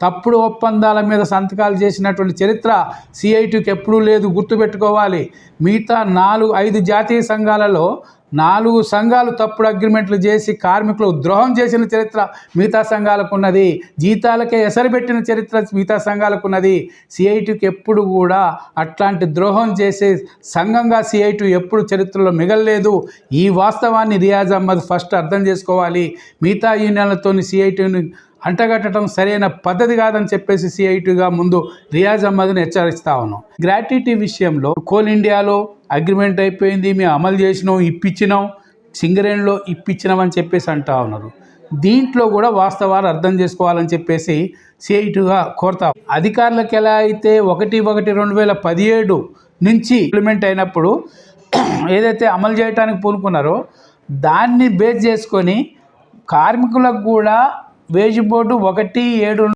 తప్పుడు ఒప్పందాల మీద సంతకాలు చేసినటువంటి చరిత్ర సిఐటికి ఎప్పుడూ లేదు, గుర్తుపెట్టుకోవాలి. మిగతా 4-5 జాతీయ సంఘాలలో 4 సంఘాలు తప్పుడు అగ్రిమెంట్లు చేసి కార్మికులు ద్రోహం చేసిన చరిత్ర మిగతా సంఘాలకు ఉన్నది. జీతాలకే ఎసరుపెట్టిన చరిత్ర మిగతా సంఘాలకు ఉన్నది. సిఐటికి ఎప్పుడు కూడా అట్లాంటి ద్రోహం చేసే సంఘంగా సిఐటి ఎప్పుడు చరిత్రలో మిగలలేదు. ఈ వాస్తవాన్ని రియాజ్ అహ్మద్ ఫస్ట్ అర్థం చేసుకోవాలి. మిగతా యూనియన్లతో సిఐటిని అంటగట్టడం సరైన పద్ధతి కాదని చెప్పేసి సిఐటిగా ముందు రియాజ్ అహ్మద్ని హెచ్చరిస్తా ఉన్నాం. గ్రాట్యుటీ విషయంలో కోల్ ఇండియాలో అగ్రిమెంట్ అయిపోయింది, మేము అమలు చేసినాం, ఇప్పించినాం, సింగరేణిలో ఇప్పించినాం అని చెప్పేసి అంటా ఉన్నారు. దీంట్లో కూడా వాస్తవాలు అర్థం చేసుకోవాలని చెప్పేసి సిఐటిగా కోరుతాం. అధికారులకు ఎలా అయితే 1/1/2017 నుంచి ఇంప్లిమెంట్ అయినప్పుడు ఏదైతే అమలు చేయడానికి పూనుకున్నారో దాన్ని బేస్ చేసుకొని కార్మికులకు కూడా వేజ్ బోర్డు 1/7